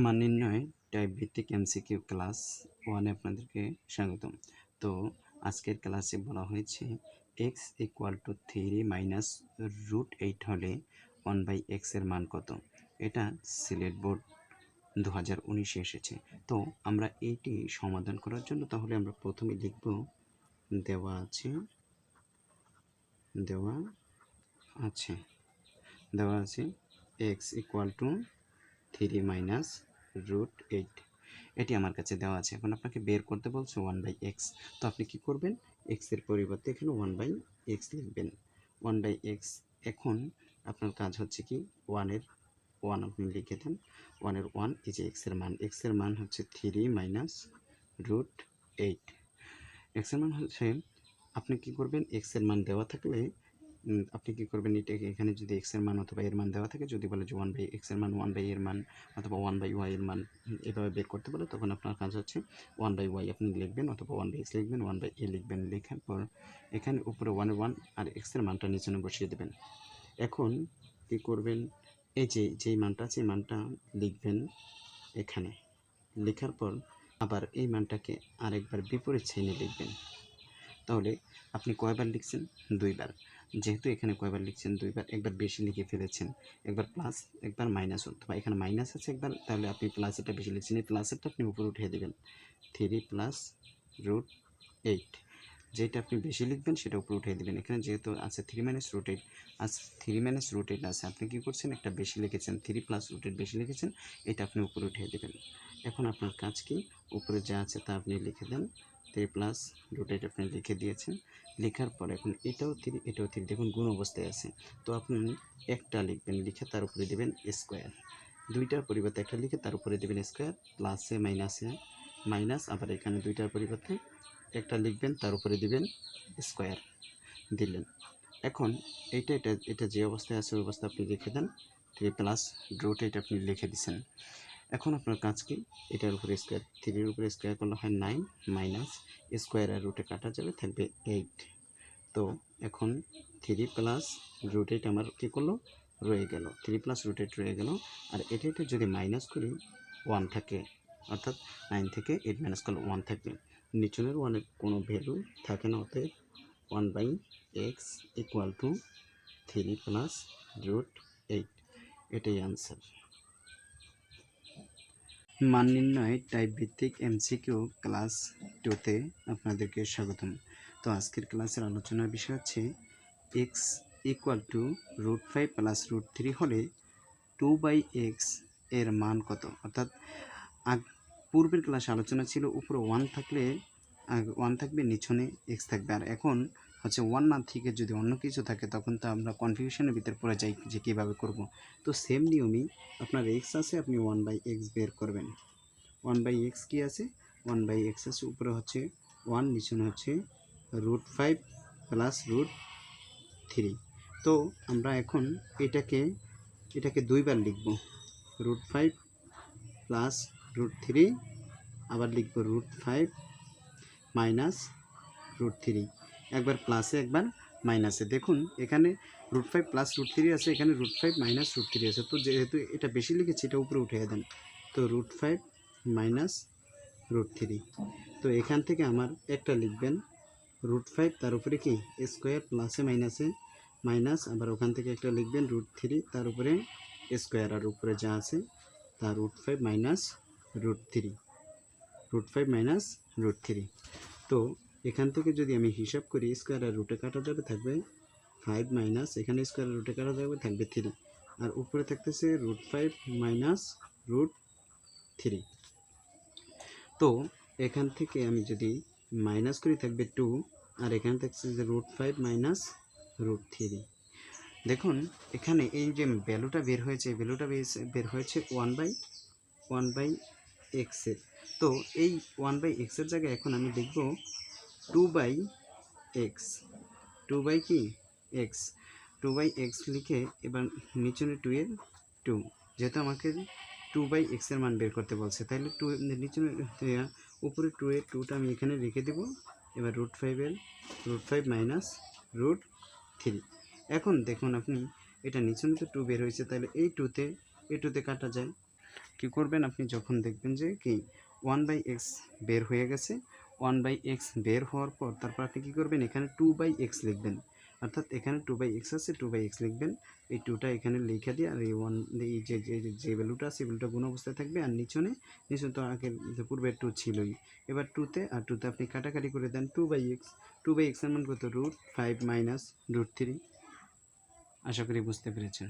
মান নির্ণয় টাইপ ভিত্তিক এমসিকিউ ক্লাস 1 আপনাদেরকে স্বাগতম। তো আজকের ক্লাসে বলা হয়েছে x = 3 মাইনাস √8 হলে 1/x এর মান কত। এটা সিলেট বোর্ড 2019 এসেছে। তো আমরা এইটি সমাধান করার জন্য তাহলে আমরা প্রথমে লিখব দেওয়া আছে x = 3 মাইনাস √8, এটি আমার কাছে দেওয়া আছে। এখন আপনাকে বের করতে বলছে 1/x। তো আপনি কি করবেন, x এর পরিবর্তে এখানে 1/x লিখবেন। 1/x। এখন আপনার কাজ হচ্ছে কি 1 এর 1 আপনি লিখে দেন। 1 এর 1 এই যে x এর মান হচ্ছে 3 মাইনাস √8। x এর মান হচ্ছে, আপনি কি করবেন, x এর মান দেওয়া থাকলে আপনি কি করবেন, এটাকে এখানে যদি x এর মান অথবা এর মান দেওয়া থাকে, যদি বলে যে 1/x এর মান 1/y এর মান অথবা 1/y এর মান এভাবে বের করতে বলে, তখন আপনার কাজ হচ্ছে 1/y আপনি লিখবেন অথবা 1/x লিখবেন, 1/a লিখবেন। লেখার পর এখানে উপরে 1 এর 1 আর x এর মানটা নিচে বসিয়ে দেবেন। এখন কি করবেন, এই যে যেই মানটা আছে এই মানটা লিখবেন এখানে। লেখার পর আবার এই মানটাকে আরেকবার বিপরীত সাইনে লিখবেন। তাহলে আপনি কয়বার লিখছেন, দুইবার। যেহেতু এখানে কয়বার লিখছেন, দুইবার। একবার বেশি লিখে ফেলেছেন, একবার প্লাস একবার মাইনাস, অথবা এখানে মাইনাস আছে একবার, তাহলে আপনি প্লাসেরটা বেশি লিখছেন, এই প্লাসেরটা আপনি উপরে উঠিয়ে দেবেন। 3 প্লাস √8, যেটা আপনি বেশি লিখবেন সেটা উপরে উঠিয়ে দেবেন। এখানে যেহেতু আছে 3 মাইনাস √8, আজ 3 মাইনাস √8 আছে, আপনি কি করছেন, একটা বেশি লিখেছেন, 3 প্লাস √8 বেশি লিখেছেন, এটা আপনি উপরে উঠিয়ে দেবেন। এখন আপনার কাজ কি, উপরে যা আছে তা আপনি লিখে দেন। 3 প্লাস √8 আপনি লিখে দিয়েছেন। লেখার পর এখন এটাও 3 এটাও 3, দেখুন গুণ অবস্থায় আছে। তো আপনি একটা লিখবেন, লিখে তার উপরে দেবেন স্কোয়ার। দুইটার পরিবর্তে একটা লিখে তার উপরে দেবেন স্কোয়ার, প্লাসে মাইনাসে মাইনাস, আবার এখানে দুইটার পরিবর্তে একটা লিখবেন, তার উপরে দিবেন স্কোয়ার দিলেন। এখন এটা যে অবস্থায় আছে ওই অবস্থা আপনি লিখে দেন। 3 প্লাস √8 আপনি লিখে দিচ্ছেন। এখন আপনার কাজ কি, এটার উপরে স্কোয়ার, 3-এর উপরে স্কোয়ার করলে হয় 9, মাইনাস স্কোয়ার আর রুটে কাটা যাবে, থাকবে 8। তো এখন 3 প্লাস √8 আমার কী করলো, রয়ে গেল, 3 প্লাস √8 রয়ে গেল। আর এটা যদি মাইনাস করি 1 থাকে, অর্থাৎ 9 থেকে 8 মাইনাস করলে 1 থাকবে। নিচনের 1-এর কোনো ভ্যালু থাকে না, অতএব 1/x = 3 প্লাস √8, এটাই আনসার। মান নির্ণয় টাইপ ভিত্তিক এমসিকিউ ক্লাস 2-তে আপনাদেরকে স্বাগতম। তো আজকের ক্লাসের আলোচনার বিষয় হচ্ছে x = √5 প্লাস √3 হলে 2/x এর মান কত। অর্থাৎ পূর্বের ক্লাসে আলোচনা ছিল উপরে 1 থাকলে 1 থাকবে, নিচনে x থাকবে। আর এখন হচ্ছে 1 না থেকে যদি অন্য কিছু থাকে তখন তো আমরা কনফিউশনের ভিতরে পড়ে যাই যে কীভাবে করব। তো সেম নিয়মই, আপনার x আছে, আপনি 1/x বের করবেন। 1/x কী আছে, 1/x আছে, উপরে হচ্ছে 1, নিচনে হচ্ছে √5 প্লাস √3। তো আমরা এখন এটাকে দুইবার লিখব, √5 প্লাস √3, আবার লিখব √5 মাইনাস √3, একবার প্লাসে একবার মাইনাসে। দেখুন এখানে √5 প্লাস √3 আছে, এখানে √5 মাইনাস √3 আছে। তো যেহেতু এটা বেশি লিখেছি, এটা উপরে উঠিয়ে দেন। তো √5 মাইনাস √3। তো এখান থেকে আমার একটা লিখবেন √5, তার উপরে কি স্কোয়ার, প্লাসে মাইনাসে মাইনাস, আবার ওখান থেকে একটা লিখবেন √3, তার উপরে স্কোয়ার, আর উপরে যা আছে তা √5 মাইনাস √3, √5 মাইনাস √3। তো এখান থেকে যদি আমি হিসাব করি, স্কোয়ার আর রুটে কাটা যাবে, থাকবে 5 মাইনাস, এখানে স্কোয়ার আর রুটে কাটা যাবে, থাকবে 3, আর উপরে থাকতেছে √5 মাইনাস √3। তো এখান থেকে আমি যদি মাইনাস করি, থাকবে 2, আর এখানে থাকছে যে √5 মাইনাস √3। দেখুন এখানে এই যে ভ্যালুটা বের হয়েছে, এই ভ্যালুটা বের হয়েছে 1/x এর। তো এই 1/x এর জায়গায় এখন আমি লিখব 2/x, 2/x লিখে এবার নিচনে 2 এর 2, যেহেতু আমাকে 2/x এর মান বের করতে বলছে, তাহলে 2 নিচনে উপরে 2 এর 2টা আমি এখানে রেখে দেব। এবার √5 মাইনাস √3। এখন দেখুন আপনি, এটা নিচনে তো 2 বের হয়েছে, তাহলে এই 2তে কাটা যায়, কী করবেন আপনি যখন দেখবেন যে কি 1/x বের হয়ে গেছে, 1/x বের হওয়ার পর তারপর আপনি কী করবেন এখানে 2/x লিখবেন, অর্থাৎ এখানে 2/x আছে 2/x লিখবেন, এই 2টা এখানে লিখে দিয়ে আর এই এই যে ভ্যালুটা আছে এই ভ্যালুটা গুণ অবস্থায় থাকবে, আর নিচনে তো আগের পূর্বে 2 ছিলই, এবার 2তে আর 2তে আপনি কাটাকাটি করে দেন 2/x, 2/x এর মান কত √5 - √3। আশা করি বুঝতে পেরেছেন।